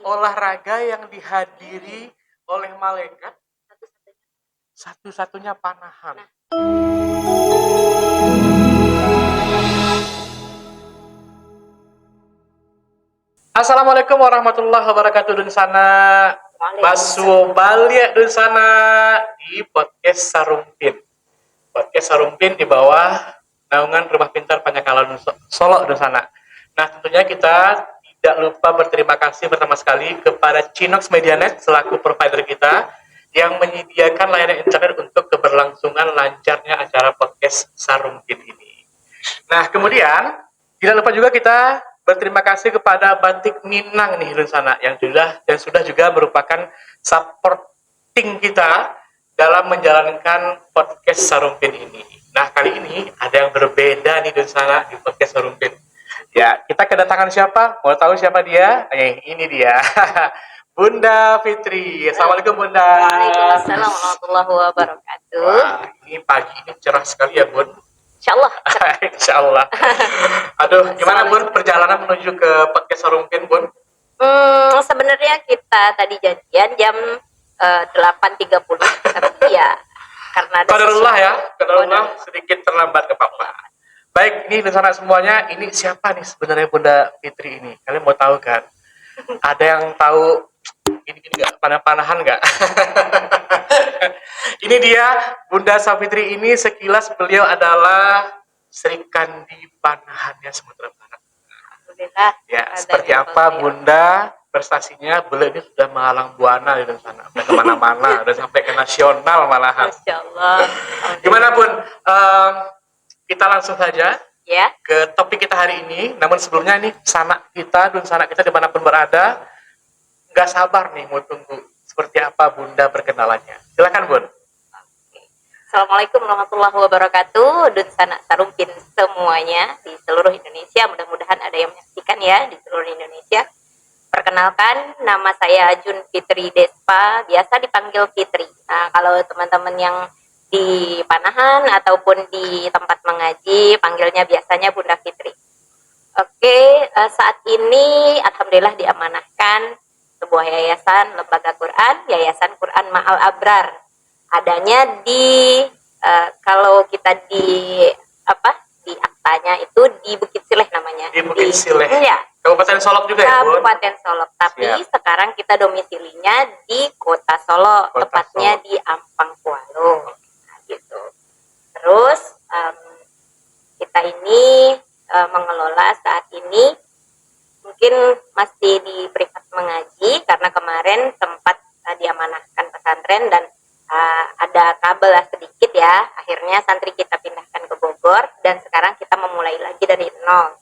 olahraga yang dihadiri oleh malaikat satu-satunya panahan. Assalamualaikum warahmatullahi wabarakatuh dun sana. Basu balik dun sana di podcast Sarumpin. Podcast Sarumpin di bawah naungan Rumah Pintar Panjakalan Solo dun sana. Nah, tentunya kita tidak lupa berterima kasih pertama sekali kepada Cinox Medianet selaku provider kita yang menyediakan layanan internet untuk keberlangsungan lancarnya acara podcast Sarumpin ini. Nah, kemudian tidak lupa juga kita berterima kasih kepada Batik Minang nih di sana yang sudah juga merupakan supporting kita dalam menjalankan podcast Sarumpin ini. Nah, kali ini ada yang berbeda nih di sana di podcast Sarumpin. Ya, kita kedatangan siapa? Mau tahu siapa dia? Ini dia. Bunda Fitri. Assalamualaikum Bunda. Waalaikumsalam warahmatullahi wabarakatuh. Wah, ini pagi ini cerah sekali ya Bun. Insyaallah. Insyaallah. Aduh, gimana Bun perjalanan menuju ke podcast Sarumpin Bun? Sebenarnya kita tadi janjian jam 8.30 tapi ya karena ada Qadarullah sedikit terlambat ke Papa. Baik, ini di sana semuanya, ini siapa nih sebenarnya Bunda Fitri ini? Kalian mau tahu kan? Ada yang tahu ini enggak panahan enggak? Ini dia Bunda Safitri ini, sekilas beliau adalah Sri Kandi Panahannya Sumatera Barat. Alhamdulillah. Ya, seperti apa Bunda prestasinya? Beliau ini sudah menghalang buana di sana, udah kemana-mana, udah sampai ke nasional malahan. Masya Allah. Gimana Bun? Kita langsung saja ya ke topik kita hari ini. Namun sebelumnya ini sanak kita dimanapun berada, nggak sabar nih mau tunggu seperti apa Bunda perkenalannya. Silakan Bun. Assalamualaikum warahmatullahi wabarakatuh. Dun sanak Sarumpin semuanya di seluruh Indonesia. Mudah-mudahan ada yang menyaksikan ya di seluruh Indonesia. Perkenalkan, nama saya Jun Fitri Despa, biasa dipanggil Fitri. Nah, kalau teman-teman yang di Panahan ataupun di tempat mengaji, panggilnya biasanya Bunda Fitri. Oke, saat ini alhamdulillah diamanahkan sebuah yayasan lembaga Quran, Yayasan Quran Ma'al Abrar. Adanya di kalau kita di aktanya itu di Bukit Sileh namanya. Di Bukit Sileh. Ya. Kabupaten Solok juga ya, Bun? Kabupaten Solok. Tapi sekarang kita domisilinya di Kota Solo, tepatnya di Ampang Kualo. Nah, gitu. Terus kita ini mengelola saat ini mungkin masih di privat mengaji karena kemarin sempat diamanahkan pesantren dan ada kabel sedikit ya, akhirnya santri kita pindahkan ke Bogor dan sekarang kita memulai lagi dari nol.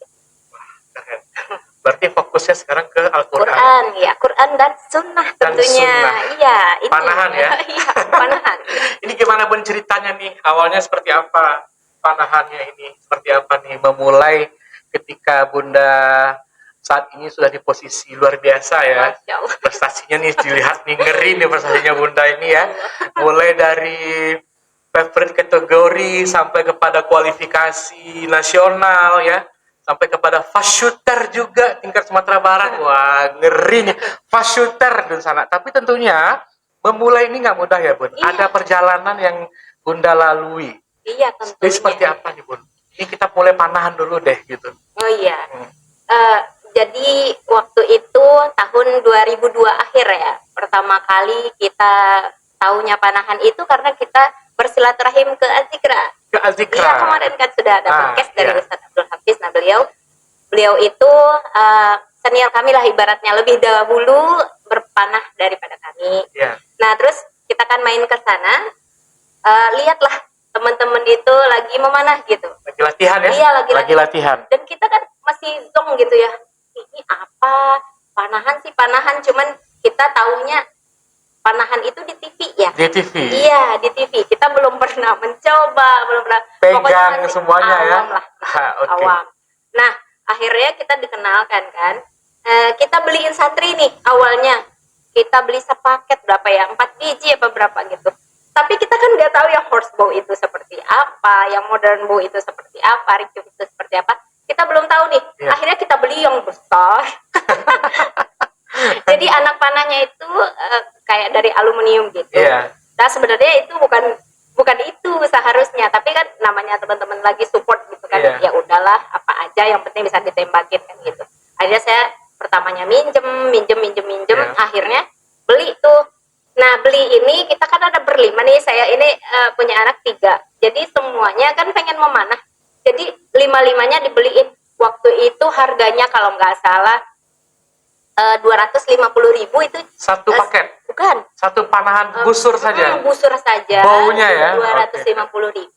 Berarti fokusnya sekarang ke Al-Quran. Quran, ya, Quran dan Sunnah tentunya. Iya, ini Panahan ya. Iya, Panahan. Ini gimana Bun ceritanya nih? Awalnya seperti apa panahannya ini? Seperti apa nih memulai ketika Bunda saat ini sudah di posisi luar biasa ya. Prestasinya nih dilihat nih, ngeri nih prestasinya Bunda ini ya. Mulai dari favorite kategori sampai kepada kualifikasi nasional ya. Sampai kepada fast shooter juga tingkat Sumatera Barat. Wah, ngeri nih fast shooter di sana. Tapi tentunya memulai ini nggak mudah ya Bun. Iya. Ada perjalanan yang Bunda lalui. Iya, tentunya. Jadi seperti apa nih Bun? Ini kita mulai panahan dulu deh gitu. Oh iya. Jadi waktu itu tahun 2002 akhir ya. Pertama kali kita taunya panahan itu karena kita bersilaturahim ke Azikra. Ke Azikra. Iya, kemarin kan sudah ada podcast dari Ustaz Abdul Hafiz. Nah, beliau itu senior kami lah ibaratnya, lebih dahulu berpanah daripada kami. Yeah. Nah, terus kita kan main ke sana, lihatlah teman-teman itu lagi memanah gitu. Lagi latihan ya? Iya, lagi latihan. Dan kita kan masih zong gitu ya. Ini apa? Panahan sih panahan, cuman kita taunya panahan itu di TV ya. Di TV. Iya, di TV. Kita belum pernah mencoba, belum pernah pegang semuanya ya. Awam lah. Awam. Nah, akhirnya kita dikenalkan kan. Kita beliin santri nih awalnya. Kita beli sepaket berapa ya? 4 biji apa berapa gitu. Tapi kita kan nggak tahu yang horsebow itu seperti apa, yang modern bow itu seperti apa, recurve itu seperti apa. Kita belum tahu nih. Yeah. Akhirnya kita beli yang besar. Jadi anak panahnya itu kayak dari aluminium gitu. Iya. Nah sebenarnya itu bukan itu seharusnya, tapi kan namanya teman-teman lagi support gitu kan, Iya. ya udahlah apa aja yang penting bisa ditembakin kan gitu. Akhirnya saya pertamanya minjem, Iya. akhirnya beli tuh. Nah beli ini kita kan ada berlima nih, saya ini punya anak 3, jadi semuanya kan pengen memanah, jadi 5-5-nya dibeliin. Waktu itu harganya kalau nggak salah 250.000 itu Satu paket. bukan Satu panahan busur saja. busur saja. Baunya ya. 250.000.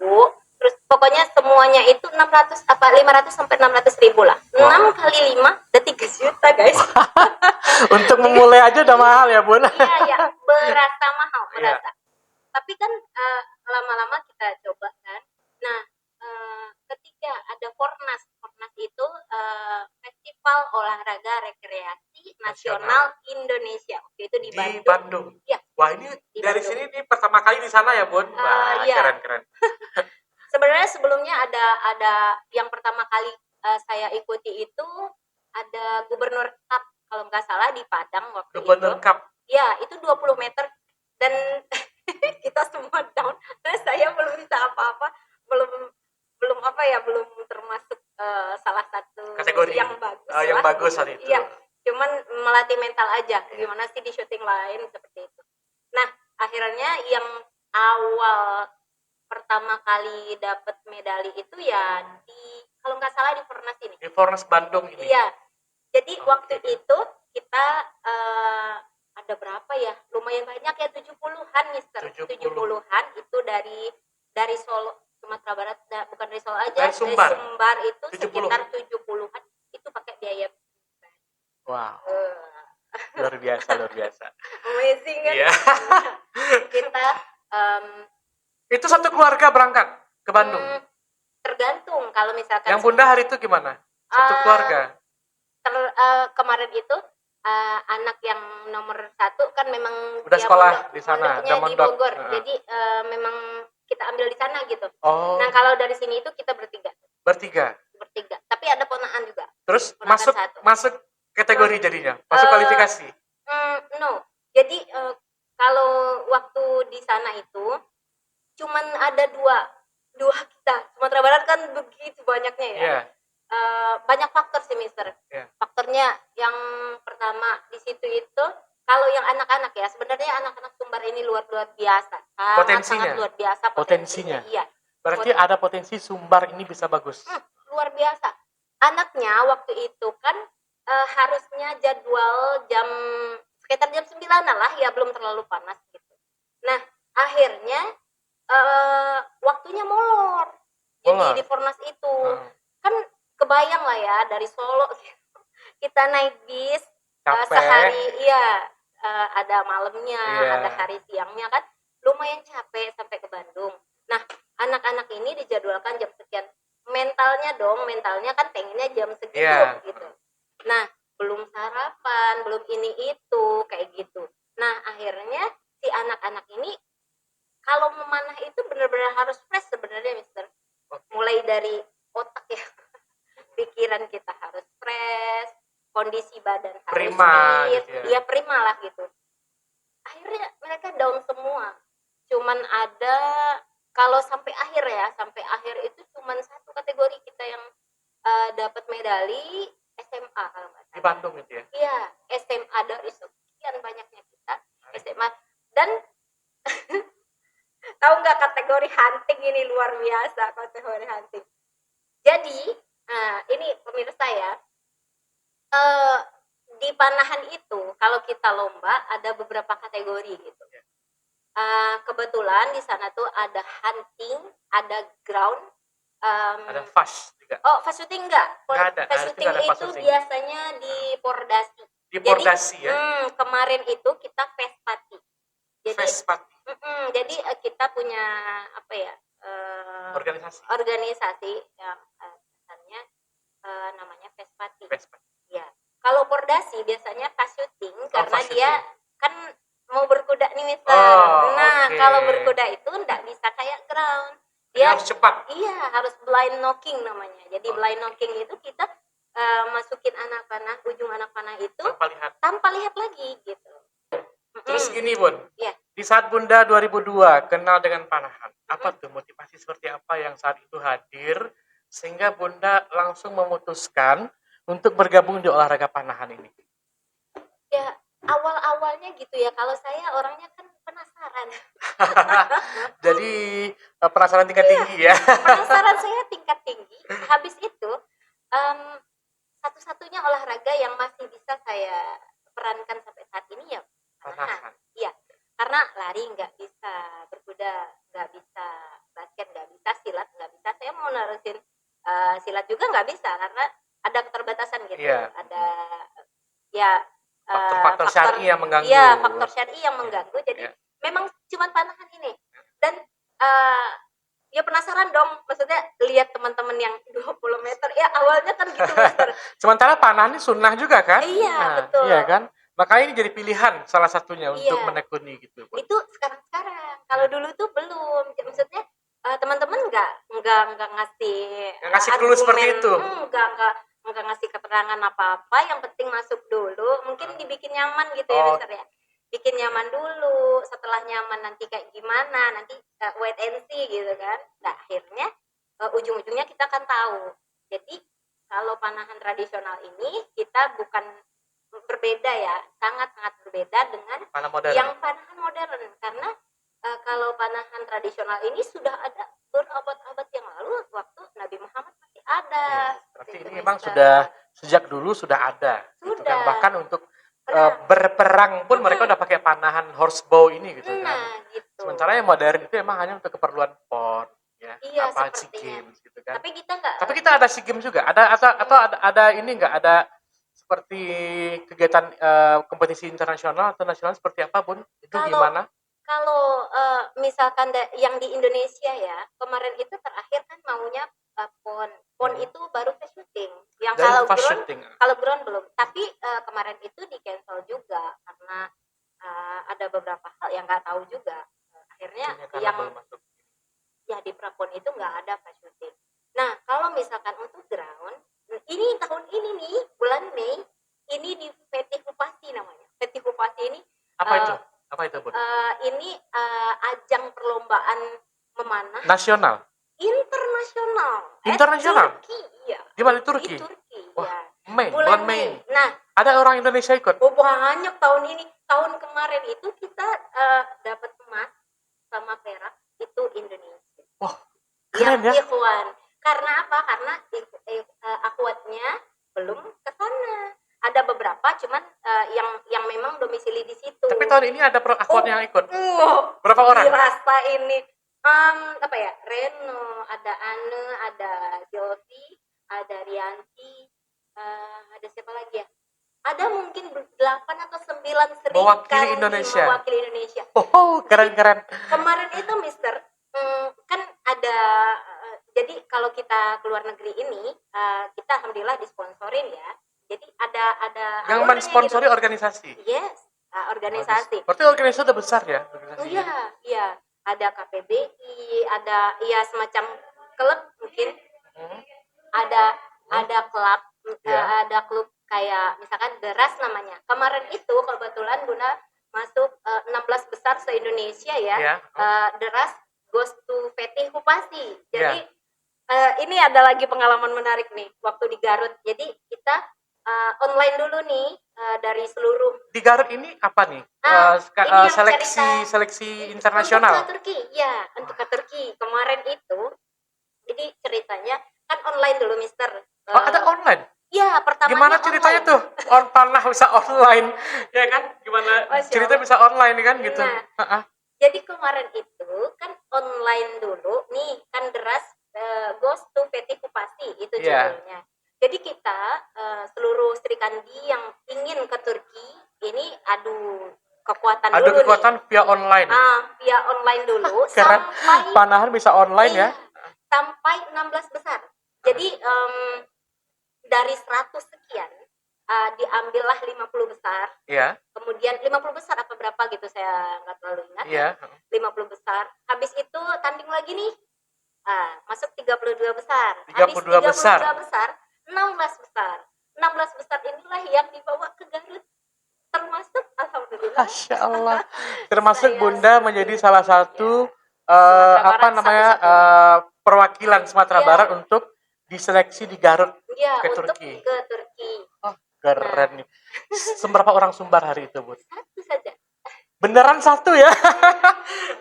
Terus pokoknya semuanya itu 600 apa 500 sampai 600.000 lah. Wow. 6 kali 5 udah 3 juta guys. Untuk memulai aja udah mahal ya Bun. Iya, berasa mahal, Iya. berasa. Tapi kan lama-lama kita coba kan. Nah, ketika ada Fornas itu Festival Olahraga Rekreasi Nasional Indonesia. Oke, itu di Di Bandung. Bandung. Iya. Wah, ini Di dari Bandung. sini nih pertama kali di sana ya Bun. Wah, iya. keren. Sebenarnya sebelumnya ada yang pertama kali saya ikuti itu ada Gubernur Cup kalau nggak salah di Padang waktu Gubernur itu. Cup. Ya, itu 20 meter dan kita semua down. Nah, saya belum bisa apa-apa, belum apa ya, belum termasuk salah satu Kategori yang bagus. yang lah. bagus hari itu. Iya, cuman melatih mental aja. Gimana sih di syuting lain seperti itu. Nah, akhirnya yang awal pertama kali dapat medali itu ya di kalau nggak salah di Fornas ini. Di Fornas Bandung ini. Iya. Jadi Oke. waktu itu kita ada berapa ya? Lumayan banyak ya, 70-an, Mister. 70-an itu dari Solo, Sumatera Barat, bukan dari Solo aja, Dari Sumbar. itu 70. sekitar 70-an itu pakai biaya. Wow. Luar biasa. Amazing kan? Iya. Kita Itu satu keluarga berangkat ke Bandung. tergantung kalau misalkan Yang Bunda hari itu gimana? Satu keluarga. kemarin itu anak yang nomor 1 kan memang Udah dia sekolah di sana, mondoknya udah di mondok. Bogor. Jadi memang kita ambil di sana gitu. Oh. Nah kalau dari sini itu kita bertiga. Tapi ada ponaan juga. Terus Ponakan masuk kategori jadinya, masuk kualifikasi. No. Jadi kalau waktu di sana itu cuman ada dua kita. Sumatera Barat kan begitu banyaknya ya. Iya. Banyak faktor sih, Mister. Yeah. Faktornya yang pertama di situ itu kalau yang anak-anak ya, sebenarnya anak-anak Sumbar ini luar biasa. Sangat luar biasa potensinya. Iya. Berarti ada potensi Sumbar ini bisa bagus. Luar biasa. Anaknya waktu itu kan harusnya jadwal sekitar jam 9 lah ya, belum terlalu panas gitu. Nah, akhirnya waktunya molor. Jadi di Fornas itu kan kebayang lah ya, dari Solo kita naik bis sehari, ada malamnya, ada hari siangnya kan, lumayan capek sampai ke Bandung. Nah, anak-anak ini dijadwalkan jam sekian. Mentalnya kan pengennya jam segitu gitu. Nah, belum sarapan, belum ini itu kayak gitu. Nah, akhirnya si anak-anak ini kalau memanah itu benar-benar harus fresh sebenarnya, Mister. Mulai dari otak ya, pikiran kita harus fresh, kondisi badan harus prima, fit, gitu ya prima lah gitu. Akhirnya mereka down semua. Cuman ada kalau sampai akhir itu cuman satu kategori kita yang dapat medali SMA kalau nggak salah. Di Bandung itu ya? Iya, SMA dari sekian banyaknya kita SMA dan tahu nggak kategori hunting ini luar biasa, kategori hunting. Jadi ini pemirsa ya, di panahan itu kalau kita lomba ada beberapa kategori gitu. Kebetulan di sana tuh ada hunting, ada ground, ada fast juga. Oh, fast shooting enggak? Fast shooting itu biasanya di Pordasi. Di Pordasi ya. Kemarin itu kita Vespati. Vespati. Jadi kita punya apa ya? Organisasi yang asalnya namanya Vespati. Ya. Kalau Pordasi biasanya fast shooting karena dia kan mau berkuda nih, Mister. Kalau berkuda itu enggak bisa kayak ground. Dia harus cepat. Iya, harus blind knocking namanya. Jadi blind knocking itu kita masukin anak panah, ujung anak panah itu tanpa lihat. tanpa lihat lagi gitu. Terus Mm-mm. gini Bun, Iya. di saat Bunda 2002 kenal dengan panahan, apa tuh motivasi seperti apa yang saat itu hadir sehingga Bunda langsung memutuskan untuk bergabung di olahraga panahan ini? Ya awal-awalnya gitu ya, kalau saya orangnya kan penasaran. Jadi penasaran tingkat Iya, tinggi ya. penasaran saya tingkat tinggi. Habis itu em, satu-satunya olahraga yang masih bisa saya perankan sampai saat ini ya panahan. Panahan. Iya, karena lari nggak bisa, berkuda nggak bisa, basket nggak bisa, silat nggak bisa. Saya mau nerusin silat juga nggak bisa karena ada keterbatasan gitu. Iya. Ada ya Faktor-faktor syar'i yang mengganggu. Iya, faktor syar'i yang mengganggu. Jadi Iya. memang cuma panahan ini. Dan ya penasaran dong, maksudnya lihat teman-teman yang 20 meter. Ya awalnya kan gitu, Mister. Sementara panahan ini sunnah juga kan? Iya, Nah, betul. Iya kan? Makanya ini jadi pilihan salah satunya untuk Iya. menekuni gitu. Bun. Itu sekarang. Kalau dulu tuh belum. Maksudnya teman-teman nggak ngasih Nggak ngasih clue seperti itu. nggak ngasih keterangan apa-apa. Yang penting masuk dulu. Mungkin dibikin nyaman gitu ya, Oh. Mister ya. Bikin nyaman dulu. Setelah nyaman nanti kayak gimana? Nanti wait and see gitu kan. Nah akhirnya ujung-ujungnya kita kan tahu. Jadi kalau panahan tradisional ini kita bukan berbeda ya, sangat-sangat berbeda dengan Panah modern. yang panahan modern, karena kalau panahan tradisional ini sudah ada berabad-abad yang lalu waktu Nabi Muhammad masih ada. Ya, berarti Seperti ini itu, memang Mister. sudah sejak dulu sudah ada. Gitu kan? Sudah. Bahkan untuk Perang. berperang pun mereka udah pakai panahan horsebow ini gitu kan. Nah, gitu. Sementara yang modern itu emang hanya untuk keperluan PON, ya, Iya, apa SEA sepertinya. Games gitu kan. Tapi kita nggak. Tapi kita ada SEA Games juga. Ada ini nggak ada seperti kegiatan kompetisi internasional atau nasional seperti apa Bun? Itu gimana? Kalau misalkan yang di Indonesia ya, kemarin itu terakhir kan maunya PON. PON itu baru fast shooting. Yang Dari kalau fast ground, shooting. kalau ground belum. Tapi kemarin itu di cancel juga karena ada beberapa hal yang nggak tahu juga. Akhirnya Karena yang belum masuk. ya di Prapon itu nggak ada fast shooting. Nah kalau misalkan untuk ground, ini tahun ini nih bulan Mei ini di PT Bupati namanya. PT Bupati ini Apa itu? Apa itu Bun? ini ajang perlombaan memanah Nasional. internasional. Internasional? Turki, iya. Di mana Turki? Di Turki, Wah, ya. bulan Mei. Nah, Ada orang Indonesia ikut. oh banyak tahun ini. Tahun kemarin itu kita dapat emas sama perak itu Indonesia. Wah, keren ya. Ikhwan. Karena apa? Karena akhwatnya belum ke sana. Ada beberapa, cuman yang memang domisili di situ. Tapi tahun ini ada akhwat yang ikut. Berapa orang? Dirasa ini apa ya? Reno, ada Ane, ada Silvi, ada Rianti, ada siapa lagi ya? Ada mungkin 8 atau 9 Mewakili Indonesia. Mewakili Indonesia. Oh, keren-keren. Kemarin itu Mister, kan ada jadi kalau kita keluar negeri ini kita alhamdulillah disponsorin ya. Jadi ada Yang awardnya mensponsori gitu. organisasi. Yes, organisasi. Berarti organisasi udah besar ya? Organisasi. Iya. Ada KPBI, ada ya semacam klub mungkin. Ada klub, Iya. ada klub kayak misalkan Deras namanya. Kemarin itu kebetulan Bunda masuk 16 besar se-Indonesia ya. Iya. Deras goes to PT Kupasi. Jadi Iya. ini ada lagi pengalaman menarik nih waktu di Garut. Jadi kita online dulu nih dari seluruh. Di Garut ini apa nih? Ini yang Seleksi internasional. Untuk ke Turki, ya, untuk ke Turki kemarin itu. Jadi ceritanya kan online dulu, Mister. Oh, ada online? Ya, pertamanya Gimana ceritanya online. tuh? Panah bisa online, ya kan? Gimana ceritanya bisa online kan gitu? Nah, jadi kemarin itu kan online dulu, nih kan Deras goes to PT Kupasi itu judulnya. Jadi kita seluruh Sri Kandi yang ingin ke Turki ini adu kekuatan via online. Via online dulu. Keren. Sampai panahan bisa online ya? Sampai 16 besar. Jadi dari 100 sekian diambillah 50 besar. Iya. Kemudian 50 besar apa berapa gitu saya nggak terlalu ingat. Iya. 50 besar. Habis itu tanding lagi nih. Masuk 32 besar. 32 Habis 32 besar 16 besar. 16 besar inilah yang dibawa ke Garut. Termasuk alhamdulillah Masya Allah. Termasuk saya Bunda menjadi salah satu Sumatera apa Barat namanya satu-satunya. perwakilan Sumatera Iya, Barat untuk diseleksi di Garut iya ke untuk Turki. ke Turki. Oh, Nah, keren nih. Seberapa orang Sumbar hari itu, Bun? satu saja. Beneran satu ya?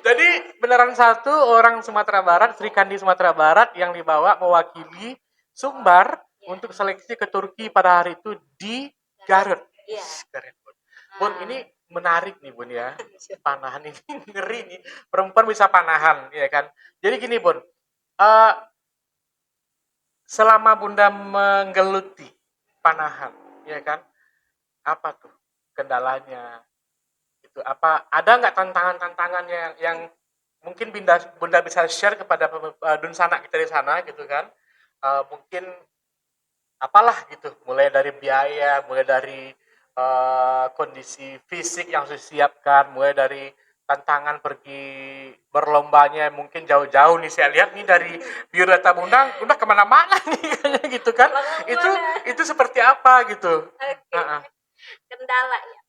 Jadi beneran satu orang Sumatera Barat, Sri Kandi Sumatera Barat yang dibawa mewakili Sumbar Ya, untuk seleksi ke Turki pada hari itu di Garut. iya. Keren, Bun. Bun, ini menarik nih, Bun ya. Nah, Panahan ini ngeri nih. Perempuan bisa panahan, ya kan? Jadi gini, Bun. Eh, selama Bunda menggeluti panahan, ya kan? Apa tuh kendalanya? Gitu. Apa ada nggak tantangan-tantangan yang mungkin Bunda bisa share kepada Dunsana kita di sana gitu kan? Mungkin apalah gitu, mulai dari biaya, mulai dari kondisi fisik yang harus disiapkan, mulai dari tantangan pergi berlombanya mungkin jauh-jauh nih saya lihat nih dari biodata Bunda udah kemana-mana nih kayaknya gitu kan itu Kemana-mana. itu seperti apa gitu. Oke, kendala ya.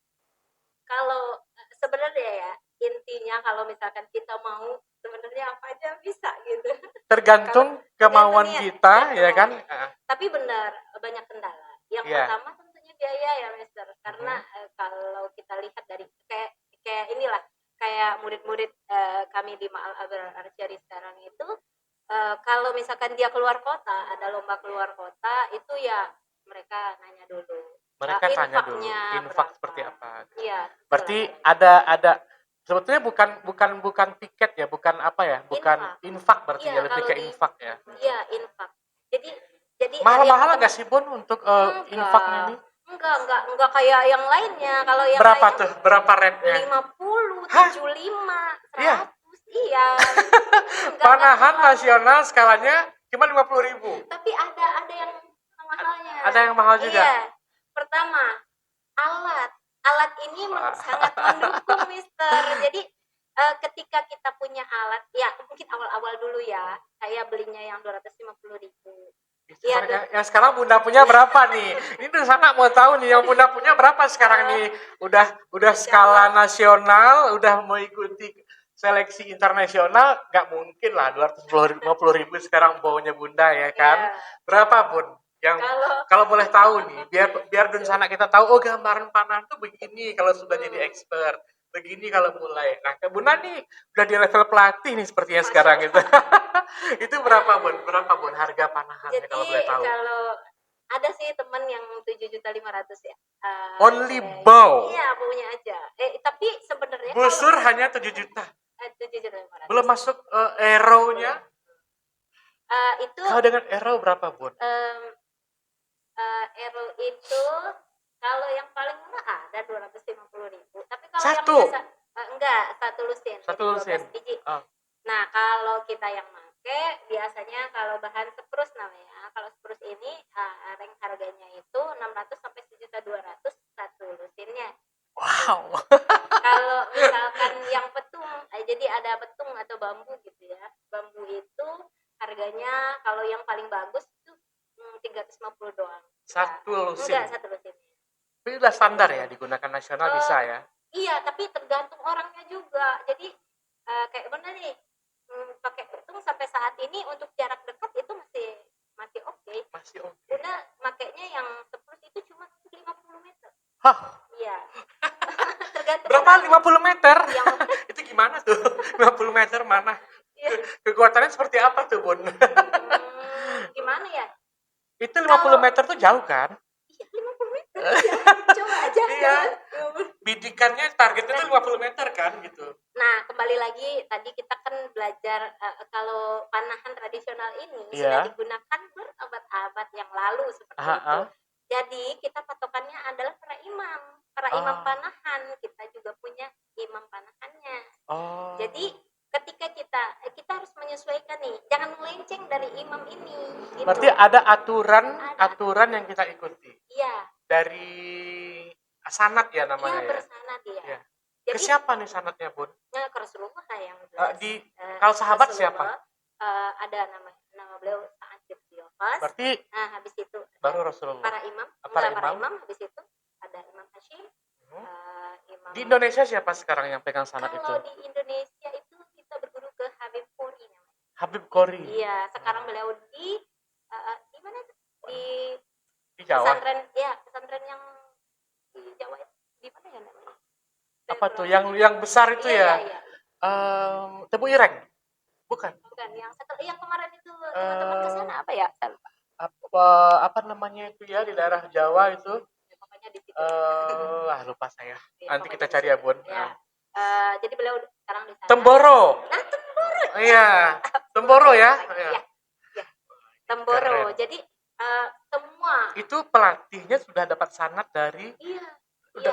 Kalau sebenarnya ya intinya kalau misalkan kita mau sebenarnya apa aja bisa gitu. Kalau Tergantung tergantung kemauan niat dan kita ya kan. kemauan. Tapi benar banyak kendala. Yang Iya. pertama tentunya biaya ya, Mister. Karena kalau kita lihat dari kayak kayak inilah kayak murid-murid kami di Ma'al Abrar Arsyari sekarang itu kalau misalkan dia keluar kota, ada lomba keluar kota itu ya mereka nanya dulu Mereka tanya dulu infaknya infak berapa. seperti apa. Iya, Berarti betul. ada sebetulnya bukan tiket ya, bukan apa ya, bukan Infak. infak berarti Iya, ya, lebih kalau ke di infak ya. iya infak. Jadi yang Mahal-mahal nggak teman sih Bun untuk infaknya enggak ini? enggak kayak yang lainnya. Kalau yang Berapa lainnya tuh? Berapa rate-nya? 50, Hah? 75, Iya. 100. Iya. Enggak Panahan terlalu. nasional skalanya cuma 50.000. Tapi ada yang mahalnya. Ada yang mahal juga. Iya. Pertama, alat. Alat ini Wah. sangat mendukung, Mister. Jadi ketika kita punya alat, ya mungkin awal-awal dulu ya, saya belinya yang 250.000. Ya, Yang sekarang Bunda punya berapa nih? Ini tuh sana mau tahu nih yang Bunda punya berapa sekarang nih? Udah skala nasional, udah mengikuti seleksi internasional, nggak mungkin lah 250.000 sekarang baunya Bunda ya kan? ya Berapa Bun? Yang kalau kalau boleh tahu nih, biar Dunsana kita tahu, oh gambaran panah tuh begini kalau sudah jadi expert, begini kalau mulai. Nah, ke Bunda nih udah di level pelatih nih sepertinya sekarang gitu. Itu berapa Bun? Berapa Bun harga panahannya jadi kalau boleh tahu? kalau ada sih teman yang 7.500.000 ya. Only bow. Iya, punya aja. Tapi sebenarnya kalau Busur hanya 7 juta. 7.500. Belum masuk arrow-nya. Itu Kalau dengan arrow berapa Bun? Aero itu kalau yang paling murah ada 250.000. Tapi kalau yang Satu. biasa enggak, satu lusin Satu jadi 12 lusin. biji. Oh. Nah, kalau kita yang make biasanya kalau bahan spruce namanya. Kalau spruce ini rank harganya itu 600 sampai 1.200.000 satu lusinnya. Wow. Kalau misalkan yang petung, jadi ada petung atau bambu gitu ya. Bambu itu harganya kalau yang paling bagus itu 350 doang. Satu lusin. Enggak, satu lusinnya. Itu udah standar ya digunakan nasional bisa ya. Iya, tapi tergantung orangnya juga. Jadi kayak bener nih, pakai petung sampai saat ini untuk jarak dekat itu masih oke. Masih oke. Udah makainya yang spruce itu cuma 50 meter. Hah? Iya. Tergantung Berapa orang. 50 meter? Yang Itu gimana tuh? 50 meter mana? Iya. Kekuatannya seperti apa tuh Bun? Gimana ya? Itu 50 meter tuh jauh kan? Iya, 50 meter. Iya. Coba aja Iya. kan. Bidikannya targetnya tuh 50 meter kan gitu. Nah, kembali lagi tadi kita kan belajar kalau panahan tradisional ini sudah Iya. digunakan berabad-abad yang lalu seperti itu. Jadi kita patokannya adalah para imam panahan. Kita juga punya imam panahannya. Oh. Jadi ketika kita harus menyesuaikan nih, jangan melenceng dari imam ini. Gitu. Berarti ada aturan yang kita ikuti. Iya. Dari sanad ya namanya Iya, ya. bersanad ya. Iya. Jadi, ke siapa nih sanadnya Bun? Ke Rasulullah yang jelas. Kalau sahabat Rasulullah, siapa? ada nama beliau Sa'ad bin Ziyad. Waqqas. Berarti Nah, habis itu baru ada Rasulullah. para imam, Para para imam. imam, habis itu ada Imam Hashim, Hmm. Imam. Di Indonesia siapa sekarang yang pegang sanad itu? Kalau di Indonesia itu kita berguru ke Habib Qori namanya. Habib Qori. Iya, sekarang beliau di mana itu? Di Jawa. Pesantren yang di Jawa itu di mana ya namanya? Apa tuh yang besar itu ya? Iya. Tebu Ireng. Bukan. Bukan, yang kemarin itu teman-teman ke sana apa ya? Saya lupa. Apa namanya itu ya di daerah Jawa itu? Ya, pokoknya di situ. Lupa saya. Ya, Nanti kita pokoknya cari di ya, Bun. Ya. Jadi beliau sekarang di sana. Temboro. Nah, Temboro. Iya. Temboro ya. Iya. Temboro. Keren. Jadi semua itu pelatihnya sudah dapat sanad dari iya.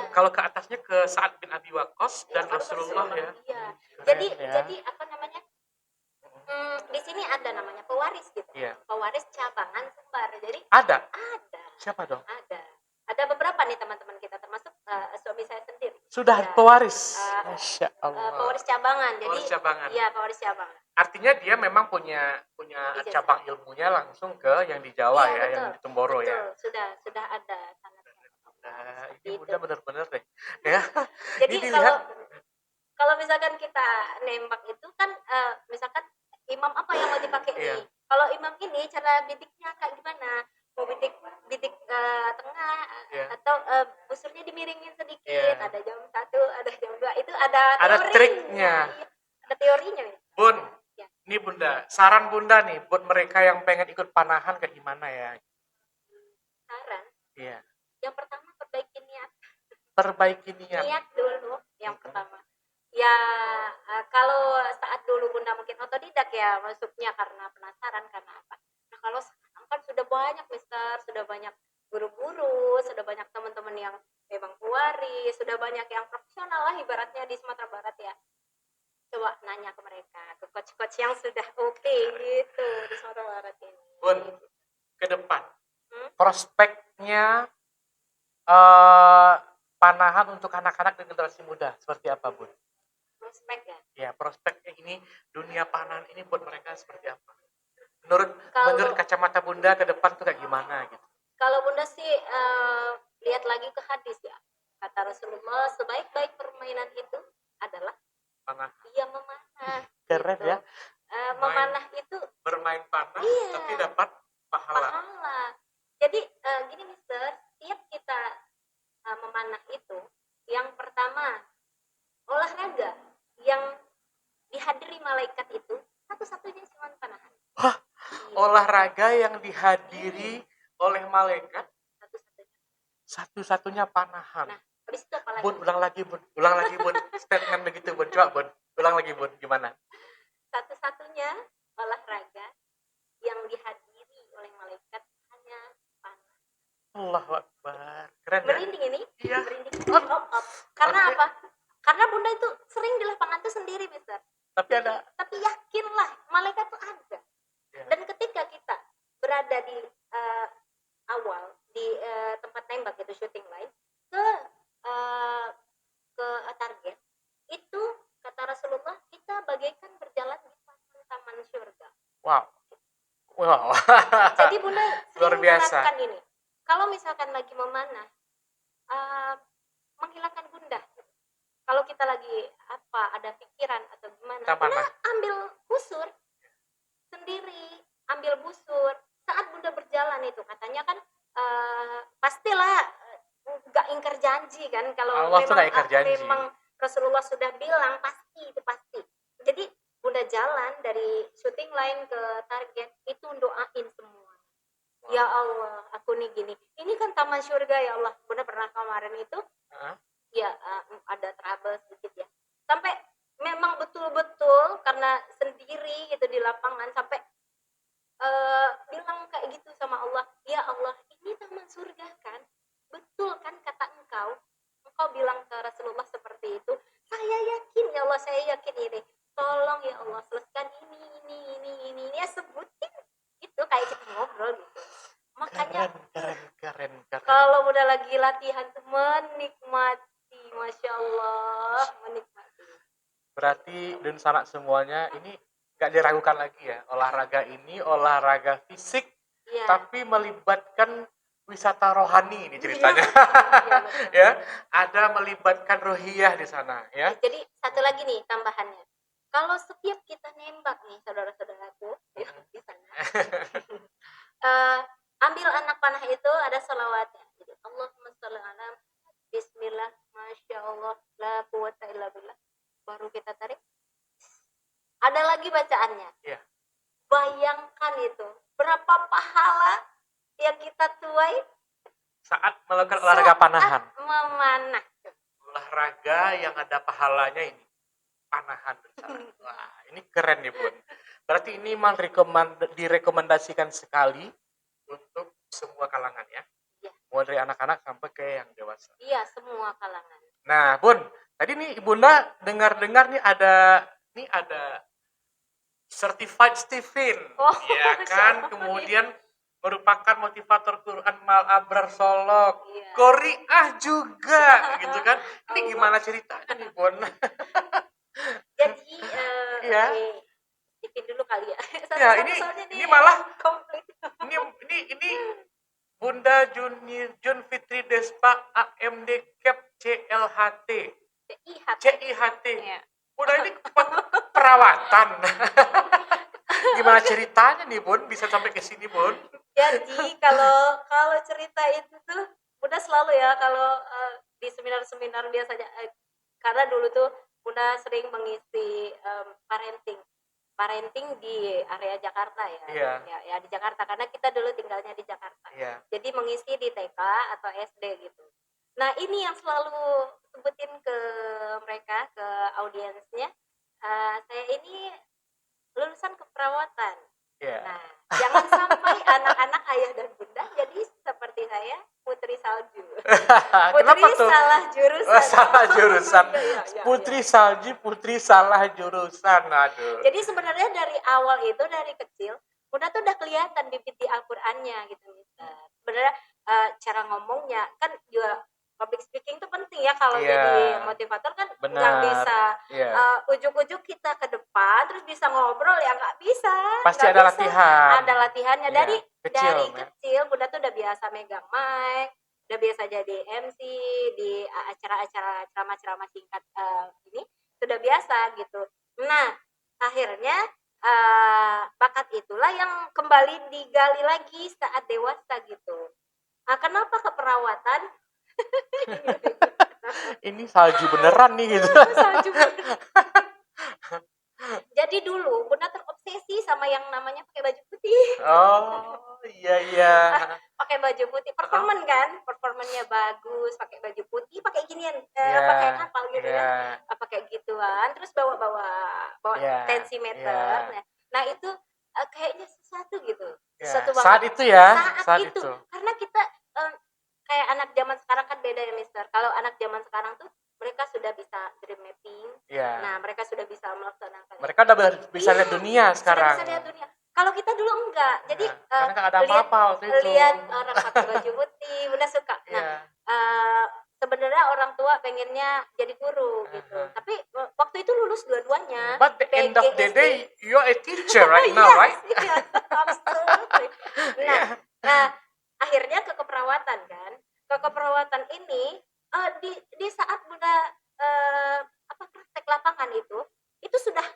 kalau ke atasnya ke Sa'ad bin Abi Waqqas dan baru Rasulullah ya. Iya. Keren, Jadi apa namanya? Di sini ada namanya pewaris gitu. Iya. Pewaris cabangan Sumbar. Jadi Ada. Siapa dong? Ada beberapa nih teman-teman kita termasuk suami saya sendiri. Sudah Ya. pewaris. Masya Allah. Pewaris cabangan. Pewaris cabangan. Iya, pewaris cabangan. Artinya dia memang punya cabang ilmunya langsung ke yang di Jawa ya, betul, yang di Temboro betul. ya. Sudah ada sanadnya. Ini Bunda benar-benar deh. Ya. Jadi kalau misalkan kita nembak itu kan misalkan imam apa yang mau dipakai Iya. nih? Kalau imam ini cara bidiknya kayak gimana? Mau bidik tengah atau busurnya dimiringin sedikit. Iya. Ada jam 1, ada jam 2. Itu ada triknya. Ada teorinya nih. Bun, Ya. ini Bunda, saran Bunda nih buat mereka yang pengen ikut panahan kayak gimana ya? Saran? Iya. Yang pertama perbaiki niat. Niat Dulu yang pertama. Ya kalau saat dulu Bunda mungkin otodidak ya masuknya karena penasaran karena apa. Nah kalau sekarang kan sudah banyak mister, sudah banyak guru-guru, sudah banyak teman-teman yang memang pewaris, sudah banyak yang profesional lah ibaratnya di Sumatera Barat ya. Coba nanya ke mereka, ke coach-coach yang sudah oke gitu di Sumatera Barat ini. Bun, ke depan prospeknya panahan untuk anak-anak dan generasi muda seperti apa, Bun? Prospek ya? Ya, prospeknya ini dunia panahan ini buat mereka seperti apa? Menurut kacamata Bunda ke depan tuh kayak gimana gitu? Kalau Bunda sih lihat lagi ke hadis ya. Kata Rasulullah, sebaik-baik permainan itu adalah panah. Iya, memanah. Keren gitu. Ya. Memanah itu bermain panah tapi dapat pahala. Jadi gini mister, tiap kita memanah itu yang pertama olahraga yang dihadiri malaikat itu satu-satunya cuma panahan. Wah, olahraga yang dihadiri oleh malaikat satu-satunya panahan. Nah, habis itu apa lagi? Bun, ulang lagi bun. Statement begitu bun, coba bun, ulang lagi bun, gimana? Satu-satunya olahraga yang dihadiri oleh malaikat hanya panah. Allahu Akbar, keren ya? Merinding ini? Iya. Merinding. Karena apa? Karena Bunda itu sering di lapangan itu sendiri, mister. Tapi yakinlah, malaikat itu ada. Ya. Dan ketika kita berada di awal di tempat tembak itu shooting line ke target itu kata Rasulullah kita bagaikan berjalan di taman surga. Wow. Jadi Bunda luar biasa. Ini. Kalau misalkan lagi memanah, menghilangkan gundah. Kalau kita lagi ada pikiran atau gimana, Bunda ambil busur sendiri, ambil busur. Saat Bunda berjalan itu katanya kan pastilah nggak ingkar janji kan, kalau memang Rasulullah sudah bilang pasti. Jadi Bunda jalan dari shooting line ke target itu doain semua. Wow. Ya Allah, aku nih gini. Ini kan taman surga ya Allah. Bunda pernah kemarin itu ya ada trouble sedikit ya. Sampai memang betul-betul karena sendiri gitu di lapangan sampai bilang kayak gitu sama Allah, ya Allah ini taman surga kan, betul kan kata engkau bilang ke Rasulullah seperti itu. Saya yakin ya Allah, saya yakin ini, tolong ya Allah selesaikan ini ya, sebutin itu kayak kita ngobrol gitu. Makanya keren. Kalau udah lagi latihan tuh menikmati, Masya Allah, menikmati. Berarti dan sanak semuanya ini gak diragukan lagi ya, olahraga ini olahraga fisik Iya. tapi melibatkan wisata rohani ini ceritanya. Iya, betul. Ya, ada melibatkan ruhiyah di sana ya. Jadi satu lagi nih tambahannya. Kalau setiap kita nembak nih saudara-saudaraku ya, di sana, ambil anak panah itu ada salawatnya. Jadi Allahumma sholli ala Bismillah, Masya Allah, la quwata illa billah. Baru kita tarik. Ada lagi bacaannya. Iya. Bayangkan itu, berapa pahala yang kita tuai Saat melakukan olahraga panahan. saat memanah. Olahraga yang ada pahalanya ini panahan bersama. Wah, ini keren nih Bun. Berarti ini memang direkomendasikan sekali untuk semua kalangan ya. Iya. Mulai dari anak-anak sampai ke yang dewasa. Iya, semua kalangan. Nah, Bun, tadi nih Ibunda dengar-dengar nih ada certified Stephen, Oh, ya Masya kan? Allah. Kemudian merupakan motivator Quran Mal Abrar Solok, Iya. Qori'ah juga, gitu kan? Ini Allah. gimana ceritanya nih, Bon? Jadi Iya. tipin dulu kali ya. Ya, ini malah komplit. ini Bunda Jun Fitri Despa AMD Cap CLHT. CIHT. Iya. Udah ini perawatan. Gimana ceritanya nih, Bun? Bisa sampai ke sini, Bun? Jadi kalau cerita itu tuh Bunda selalu ya kalau di seminar-seminar biasanya karena dulu tuh Bunda sering mengisi parenting di area Jakarta ya. Iya. Ya di Jakarta karena kita dulu tinggalnya di Jakarta. Iya. Jadi mengisi di TK atau SD gitu. Nah, ini yang selalu sebutin ke mereka, ke audiensnya, saya ini lulusan keperawatan. Iya. Nah, jangan sampai anak-anak ayah dan bunda jadi seperti saya, putri salju. Kenapa tuh? Salah jurusan. Salah jurusan. Iya. Putri salju, putri salah jurusan. Aduh. Jadi sebenarnya dari awal itu, dari kecil, Bunda tuh udah kelihatan bibit di Al-Qur'annya gitu, Mister. Sebenarnya cara ngomongnya kan juga public speaking itu penting ya kalau Iya. jadi motivator kan Benar. nggak bisa Iya. ujuk-ujuk kita ke depan terus bisa ngobrol ya nggak bisa. Pasti Nggak ada bisa. latihan. Ada latihannya Iya, dari kecil, ya. kecil Bunda tuh udah biasa megang mic, udah biasa jadi MC di acara-acara ceramah-ceramah singkat ini sudah biasa gitu. Nah, akhirnya bakat itulah yang kembali digali lagi saat dewasa gitu. Nah, kenapa keperawatan? Ini salju beneran nih gitu. Salju beneran. Jadi dulu Bunda terobsesi sama yang namanya pakai baju putih. Oh, iya. Pakai baju putih, performannya bagus, pakai baju putih, pakai ginian, Iya, pakai kapal gitu iya. kan, pakai gituan, terus bawa Iya, tensimeter. iya. Nah itu kayaknya sesuatu gitu, Ya, sesuatu saat banget. itu ya, Saat itu, karena kita kayak anak zaman sekarang kan beda ya, Mister. Kalau anak zaman sekarang tuh mereka sudah bisa dream mapping. Ya. Nah, mereka sudah bisa melaksanakan. Mereka udah bisa lihat dunia sekarang. Sudah bisa lihat dunia. Kalau kita dulu enggak. Jadi karena nggak ada apa-apa waktu itu. Lihat orang pakai baju putih, Bunda suka. Nah, sebenarnya orang tua pengennya jadi guru gitu. Tapi waktu itu lulus dua-duanya. But the end of the day, you're a teacher right now, right? Yes, absolutely. Nah, akhirnya ke keperawatan kan. Ke keperawatan ini di saat Bunda praktek lapangan itu sudah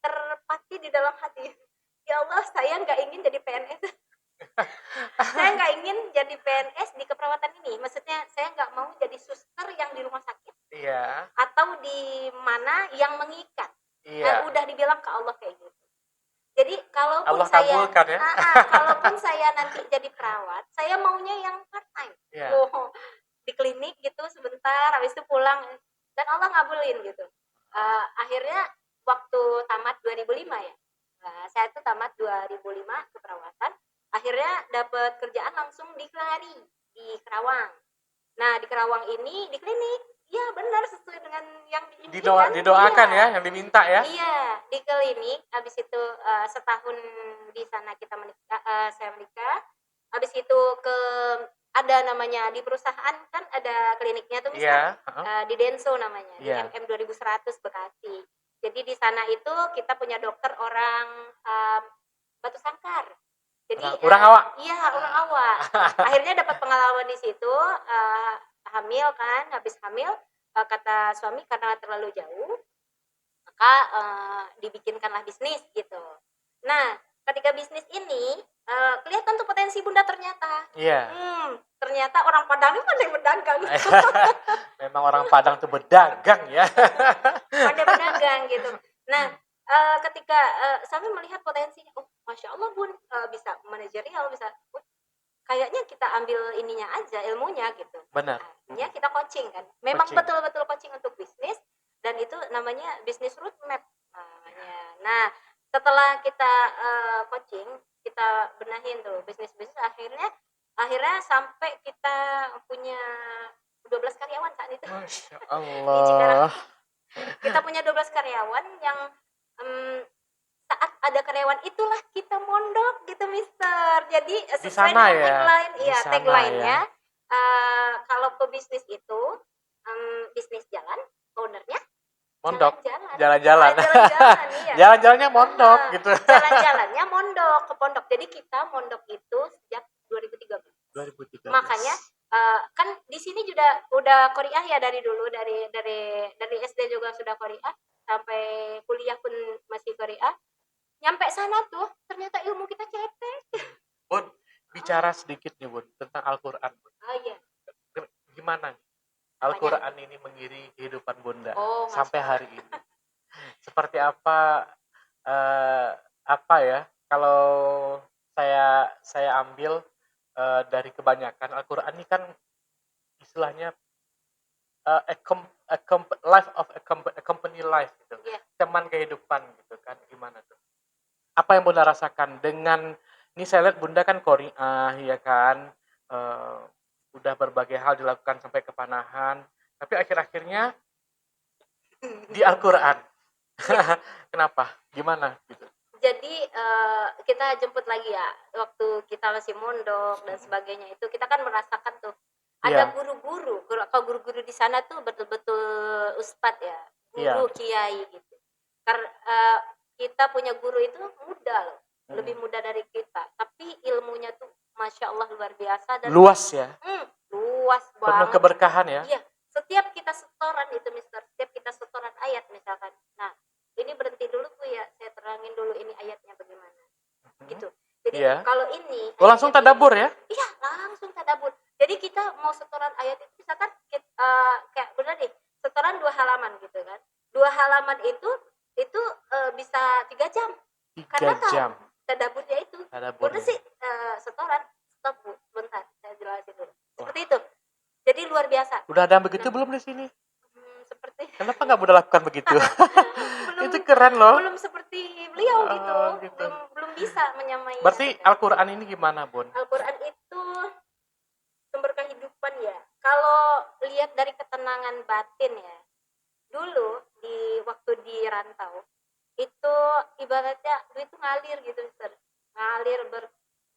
terpati di dalam hati. Ya Allah, saya nggak ingin jadi PNS. Saya nggak ingin jadi PNS di keperawatan ini. Maksudnya saya nggak mau jadi suster yang di rumah sakit. Iya. Atau di mana yang mengikat. Iya. Udah dibilang ke Allah kayak gitu. Jadi kalaupun Allah kabulkan ya. Kalaupun saya nanti jadi perawat, saya maunya yang part time. Iya. Di klinik gitu sebentar, habis itu pulang dan Allah ngabulin gitu. Akhirnya waktu tamat 2005 ya. Saya tuh tamat 2005 keperawatan. Akhirnya dapat kerjaan langsung di Kelari, di Kerawang. Nah, di Kerawang ini di klinik. Iya, benar sesuai dengan yang diinginkan. Didoakan ya, yang diminta ya. Iya, di klinik. Habis itu setahun di sana saya menikah. Habis itu ada namanya di perusahaan kan ada kliniknya tuh misalnya di Denso namanya, di MM 2100 Bekasi. Jadi di sana itu kita punya dokter orang Batu Sangkar. Jadi Orang awak. iya, orang awak. Akhirnya dapat pengalaman di situ, hamil kan, habis hamil kata suami karena terlalu jauh, maka dibikinkanlah bisnis gitu. Nah, ketika bisnis ini kelihatan tuh potensi Bunda ternyata. Iya. Ternyata orang Padang ini pandai berdagang. Memang orang Padang tuh berdagang ya. Pandai berdagang gitu. Nah, ketika suami melihat potensinya, oh masya Allah Bun, bisa manajerial, bisa, kayaknya kita ambil ininya aja, ilmunya gitu. Benar. Akhirnya kita coaching kan. Memang Coaching. betul-betul coaching untuk bisnis, dan itu namanya bisnis roadmap namanya. Nah, setelah kita coaching, kita benahin tuh bisnis-bisnis, akhirnya sampai kita punya 12 karyawan saat itu. Masya Di Cikarang. Allah. Kita punya 12 karyawan yang saat ada karyawan itulah kita mondok gitu, Mister. Jadi Di sesuai sana dengan ya? tagline, Di iya sana tagline-nya, ya? kalau pebisnis itu bisnis jalan, ownernya Mondok. jalan-jalan. Jalan-jalan. Jalan-jalan, iya. Jalan-jalannya mondok gitu. Jalan-jalannya mondok ke pondok. Jadi kita mondok itu sejak 2013. 2013. Makanya kan di sini juga udah Qoriah ya dari dulu, dari SD juga sudah Qoriah, sampai kuliah pun masih Qoriah. Nyampe sana tuh ternyata ilmu kita cetek. Bun, bicara sedikit nih Bun tentang Al-Quran. Oh iya. Gimana Al-Quran ini mengiringi kehidupan Bunda Oh, sampai Masya hari ini? Seperti apa ya? Kalau saya ambil dari kebanyakan Al-Quran ini kan istilahnya life of a company life gitu. Yeah. Teman kehidupan gitu kan, gimana tuh? Apa yang Bunda rasakan dengan ini? Saya lihat Bunda kan Qoriah ya kan, udah berbagai hal dilakukan sampai kepanahan, tapi akhir-akhirnya di Al-Quran. Kenapa? Gimana gitu? Jadi kita jemput lagi ya, waktu kita masih mondok dan sebagainya itu kita kan merasakan tuh ada guru-guru. Kalau guru-guru di sana tuh betul-betul ustadz ya, guru kiai gitu. Karena kita punya guru itu muda loh, lebih muda dari kita, tapi ilmunya tuh masya Allah luar biasa dan luas ya. Luas banget. Penuh keberkahan ya. Iya, setiap kita setoran itu Mister, setiap kita setoran ayat misalkan. Nah, ini berhenti dulu tuh ya, saya terangin dulu ini ayatnya bagaimana. Gitu. Jadi kalau ini langsung tadabbur ya? Iya, langsung tadabbur. Jadi kita mau setoran ayat itu misalkan kayak benar deh, setoran 2 halaman gitu kan. 2 halaman itu bisa 3 jam. 3 jam. Tadabburnya itu. Benar sih setoran. Stop Bu, bentar, saya jelasin dulu. Seperti itu. Jadi luar biasa. Udah ada yang begitu belum di sini? Seperti. Kenapa nggak Bunda lakukan begitu? Itu keren loh. Belum seperti beliau gitu. Belum bisa menyamai. Berarti Al-Quran ini gimana, Bun? Al-Quran itu sumber kehidupan ya. Kalau lihat dari ketenangan batin ya. Dulu di waktu di rantau itu ibaratnya duit itu ngalir gitu, Mister. Ngalir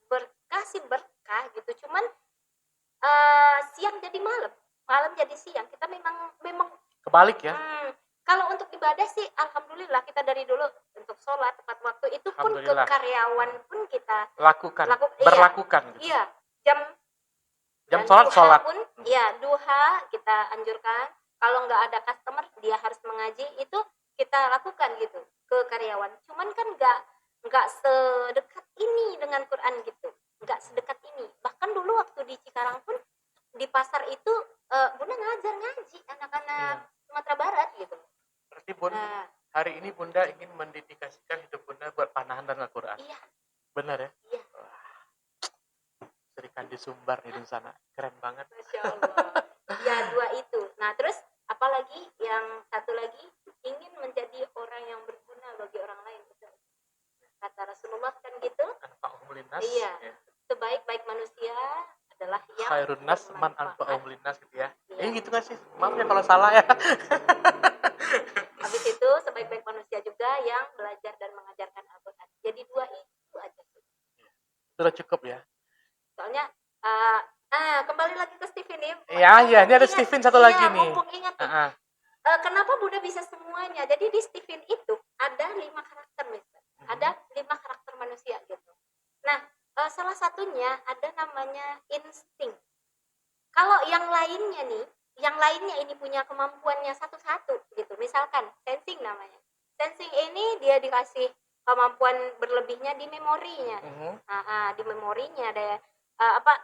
berkasih berkah gitu. Cuman siang jadi malam jadi siang. Kita memang kebalik ya. Kalau untuk ibadah sih alhamdulillah kita dari dulu untuk sholat tepat waktu itu pun ke karyawan pun kita berlakukan. Iya, jam sholat pun ya duha kita anjurkan. Kalau nggak ada customer dia harus mengaji, itu kita lakukan gitu ke karyawan. Cuman kan nggak sedekat ini dengan Quran gitu, nggak sedekat ini. Bahkan dulu waktu di Cikarang pun di pasar itu Bunda ngajar ngaji anak-anak Sumatera Barat gitu. Berarti Bun, hari ini Bunda ingin mendedikasikan hidup Bunda buat panahan dan Al-Quran. Iya. Benar ya? Iya. Serikan di Sumbar di sana, keren banget. Masya Allah. Ya 2 itu. Nah terus apalagi yang satu lagi, ingin menjadi orang yang berguna bagi orang lain. Kata Rasulullah kan gitu. Iya. Sebaik-baik manusia adalah yang khairun nas man anfa'uhum linnas gitu ya. Gitu kan sih. Maaf ya kalau salah ya. Habis itu sebaik-baik manusia juga yang belajar dan mengajarkan Al-Quran. Jadi 2 itu aja sih. Sudah cukup ya. Soalnya kembali lagi ke Steven nih. Iya, ini ada Steven satu lagi nih. Mumpung ingat nih. Kenapa Bunda bisa semuanya? Jadi di Steven itu ada 5 karakter, Mister. Ada 5 karakter manusia gitu. Nah, salah satunya ada namanya insting. Kalau yang lainnya nih, yang lainnya ini punya kemampuannya satu-satu gitu. Misalkan sensing namanya. Sensing ini dia dikasih kemampuan berlebihnya di memorinya. Di memorinya ada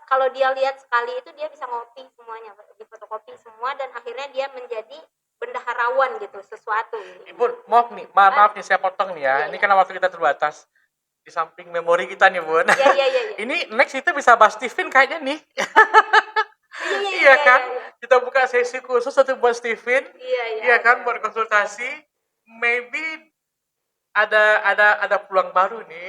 kalau dia lihat sekali itu dia bisa ngopi semuanya, difotokopi semua dan akhirnya dia menjadi bendaharawan gitu, sesuatu. Ibu, maaf nih, maaf nih saya potong nih ya. Iya, Ini iya. karena waktu kita terbatas. Di samping memori kita nih, Bun. Iya. Ini next kita bisa bahas Steven kayaknya nih. Iya kan? Kita buka sesi khusus untuk buat Steven. Iya kan, buat konsultasi. Maybe ada peluang baru nih.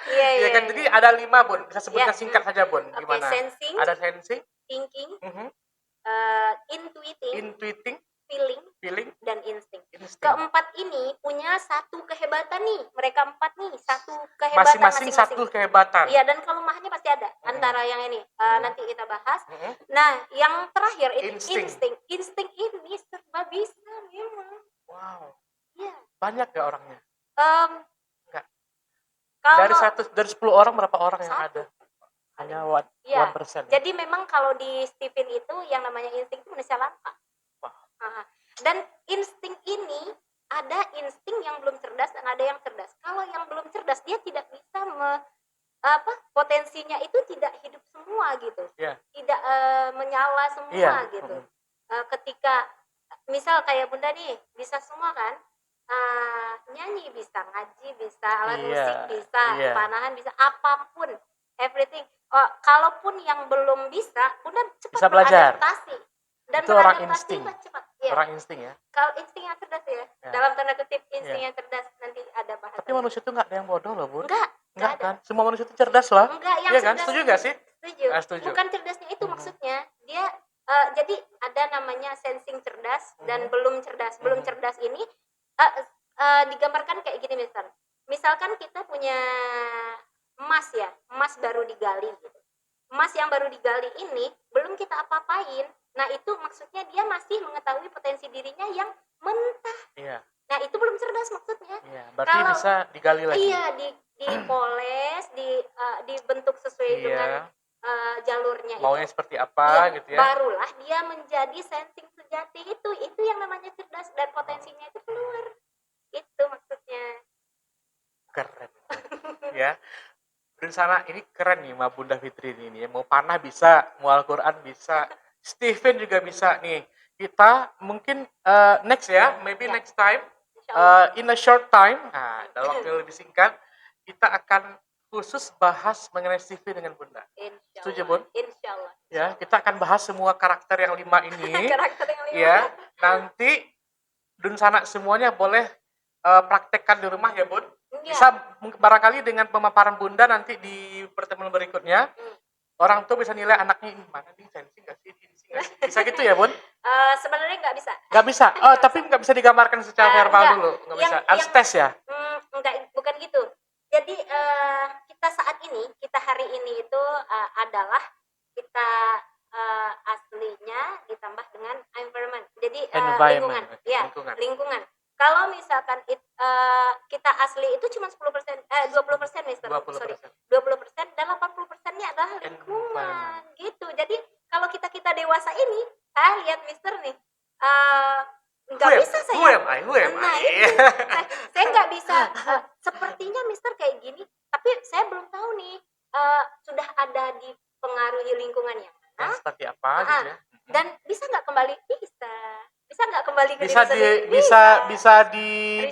Iya kan, jadi ada 5, Bun. Bisa sebutkan singkat saja, Bun. Oke, Gimana? sensing, Ada sensing, thinking, intuiting, intuiting, feeling, dan insting. insting. Keempat ini punya satu kehebatan nih. Mereka 4 nih, satu kehebatan Masing-masing satu kehebatan. Iya, dan kelemahannya pasti ada antara yang ini. Nanti kita bahas. Nah, yang terakhir itu insting. Insting ini serba bisa memang. Wow. Iya. Banyak gak orangnya? Enggak. Kalau Dari 10 orang berapa orang yang Satu. ada? Hanya 1%. Jadi memang kalau di Stephen itu yang namanya insting itu manusia langka. Dan insting ini ada insting yang belum cerdas dan ada yang cerdas. Kalau yang belum cerdas dia tidak bisa potensinya itu tidak hidup semua gitu. Tidak menyala semua gitu. Ketika misal kayak Bunda nih bisa semua kan, nyanyi bisa, ngaji bisa, alat musik bisa, panahan bisa, apapun, everything. Kalaupun yang belum bisa, Bunda cepat bisa belajar. beradaptasi dan itu orang beradaptasi insting. cepat. Orang insting ya. Kalau insting yang cerdas ya, dalam tanda kutip insting yang cerdas, nanti ada bahasa. Tapi manusia itu nggak ada yang bodoh loh, Bun. Enggak kan? Semua manusia itu cerdas lah. Enggak, yang iya cerdas. Kan? Setuju nggak sih? Setuju. Bukan cerdasnya itu maksudnya. Dia jadi ada namanya sensing cerdas dan belum cerdas. Belum cerdas ini digambarkan kayak gini misalkan kita punya emas ya, emas baru digali gitu. Emas yang baru digali ini belum kita apa-apain. Nah, itu maksudnya dia masih mengetahui potensi dirinya yang mentah. Iya. Nah, itu belum cerdas maksudnya. Iya, berarti bisa digali lagi. Iya, dipoles, dibentuk sesuai dengan jalurnya maunya itu seperti apa gitu ya. Barulah dia menjadi sensing sejati itu yang namanya cerdas dan potensinya itu keluar. Itu maksudnya. Keren. Ya. Dan sana ini keren nih Mbak Bunda Fitri ini. Mau panah bisa, mau Al-Quran bisa, Steven juga bisa nih. Kita mungkin next ya, maybe next time, in a short time, dalam waktu yang lebih singkat, kita akan khusus bahas mengenai Steven dengan Bunda. Setuju, Bun? Insyaallah. Ya, kita akan bahas semua karakter yang 5 ini. Karakter yang 5. Ya, nanti Dunsana semuanya boleh praktekkan di rumah ya, Bun. Bisa barangkali dengan pemaparan Bunda nanti di pertemuan berikutnya, orang tua bisa nilai anaknya ini mana nih, sensing nggak sih, insting nggak sih. Bisa gitu ya, Bun? Sebenarnya nggak bisa. Nggak bisa. Tapi nggak bisa digambarkan secara verbal dulu. Nggak bisa. Harus tes ya? Enggak, bukan gitu. Jadi kita saat ini, kita hari ini itu adalah kita aslinya ditambah dengan environment. Jadi lingkungan. Ya, lingkungan. Kalau misalkan kita asli itu cuma 10%, 20% Mister. 20%. 20% dan 80%-nya adalah lingkungan. Gitu. Jadi kalau kita dewasa ini, saya lihat Mister nih, nggak bisa saya. Who am I? Saya nggak bisa. Sepertinya Mister kayak gini, tapi saya belum tahu nih sudah ada dipengaruhi lingkungannya. Seperti apa gitu ya? Dan bisa nggak kembali? Bisa nggak kembali ke bisa di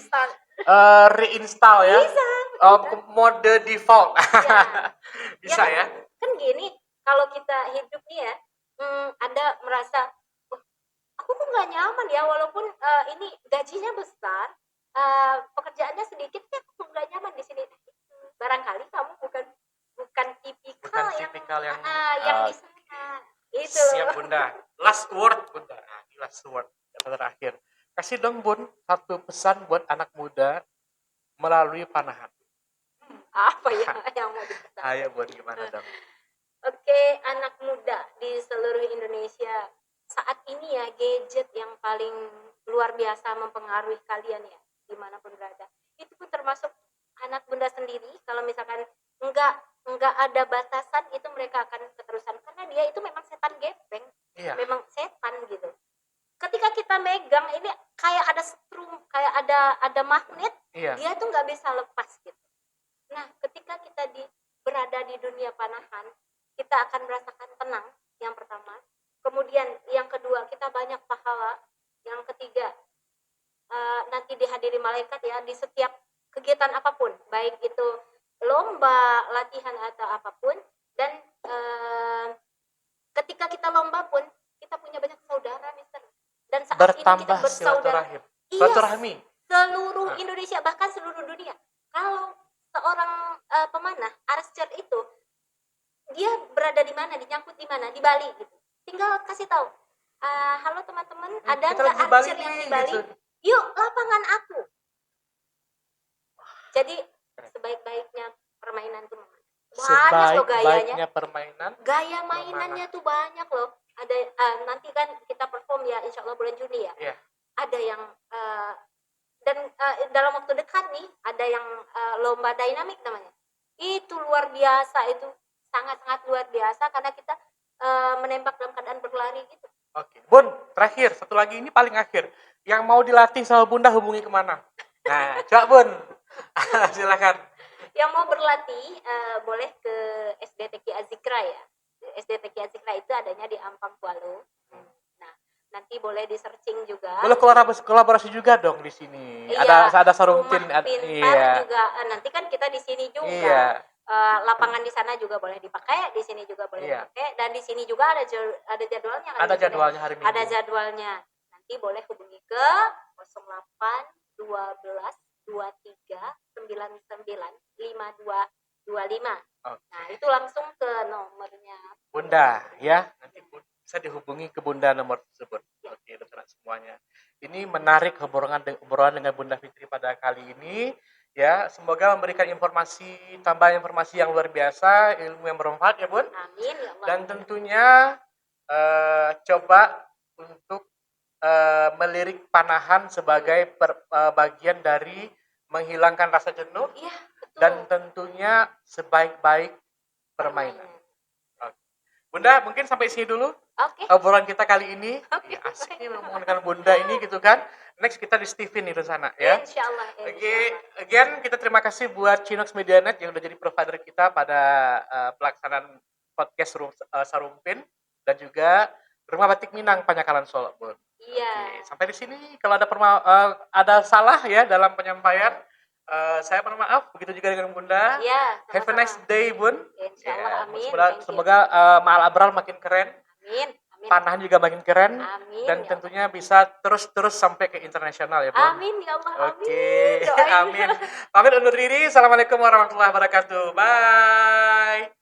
reinstall ya? Bisa. Mode default. Bisa ya? Kan gini, kalau kita hidup nih ya, ada merasa aku kok nggak nyaman ya, walaupun ini gajinya besar, pekerjaannya sedikit, ya aku nggak nyaman di sini. Barangkali kamu bukan tipikal yang di sana. Itu. Siap Bunda. Last word Bunda. Last word terakhir. Kasih dong Bun satu pesan buat anak muda melalui panahan. Apa ya yang mau dipesan? Ayo Bun, gimana dong? Oke, anak muda di seluruh Indonesia saat ini ya, gadget yang paling luar biasa mempengaruhi kalian ya, dimanapun berada. Itu pun termasuk anak Bunda sendiri. Kalau misalkan nggak nggak ada batasan itu mereka akan keterusan karena dia itu memang setan gepeng, Iya. memang setan gitu. Ketika kita megang ini kayak ada strum, kayak ada magnet, Iya. dia tuh nggak bisa lepas gitu. Nah, ketika kita berada di dunia panahan, kita akan merasakan tenang yang pertama. Kemudian yang kedua kita banyak pahala. Yang ketiga nanti dihadiri malaikat ya di setiap kegiatan apapun, baik itu lomba, latihan atau apapun. Dan ketika kita lomba pun kita punya banyak saudara, Mister. Dan saat ini kita Bertambah bersaudara. silaturahim. Iya, Silaturahmi. seluruh Indonesia, bahkan seluruh dunia. Kalau seorang pemanah archer itu dia berada di mana, dinyangkut di mana, di Bali gitu. Tinggal kasih tahu, halo teman-teman, ada Kita nggak lagi di Bali archer yang nih, di Bali? gitu. Yuk lapangan aku. Jadi sebaik-baiknya permainan tuh banyak loh gayanya. Sebaik-baiknya permainan. Gaya mainannya tuh banyak loh. Ada nanti kan kita perform ya, insya Allah bulan Juni ya. Iya. Ada yang dan dalam waktu dekat nih ada yang lomba dinamik namanya. Itu luar biasa, itu sangat-sangat luar biasa karena kita menembak dalam keadaan berlari gitu. Oke, Bun, terakhir satu lagi ini paling akhir. Yang mau dilatih sama Bunda hubungi kemana? Nah, coba Bun, silakan. Yang mau berlatih boleh ke SDTQ Azikra ya. SDTQ Azikra itu adanya di Ampang Kuala. Nah, nanti boleh di searching juga. Boleh kolaborasi juga dong di sini. Iya, Ada Sarumpin, Rumah Pintar iya. juga. Nanti kan kita di sini juga. Iya. Lapangan di sana juga boleh dipakai, di sini juga boleh Iya. dipakai, dan di sini juga ada jadwalnya kan? Ada jadwalnya hari Minggu. Ada jadwalnya. Nanti boleh hubungi ke 08 12 23 99 5225. Oke. Nah, itu langsung ke nomornya Bunda, ya. Nanti bisa dihubungi ke Bunda nomor tersebut. Ya. Oke, teman semuanya. Ini menarik obrolan dengan Bunda Fitri pada kali ini. Ya, semoga memberikan tambahan informasi yang luar biasa, ilmu yang bermanfaat ya Bun. Amin ya Allah. Dan tentunya coba untuk melirik panahan sebagai bagian dari menghilangkan rasa jenuh. Iya, betul. Dan tentunya sebaik-baik permainan. Oke. Bunda, mungkin sampai sini dulu obrolan kita kali ini. Oke. Ya, asik nih ngomong dengan Bunda ini gitu kan. Next kita di Steven nih di sana ya. Insyaallah. Oke, again kita terima kasih buat Chinox Medianet yang udah jadi provider kita pada pelaksanaan podcast Sarumpin dan juga Rumah Batik Minang Panyakalan Solo, Bun. Iya. Oke, sampai di sini kalau ada salah ya dalam penyampaian, saya mohon maaf. Begitu juga dengan Bunda. Iya. Have a nice day, Bun. Insyaallah, amin. Semoga Ma'al Abrar makin keren. Amin. Panahan juga makin keren. Amin. Dan Ya tentunya bisa terus sampai ke internasional ya, Bun. amin ya Allah. Oke. Amin. Doain. Amin. Pamit undur diri. Assalamualaikum warahmatullahi wabarakatuh. Bye.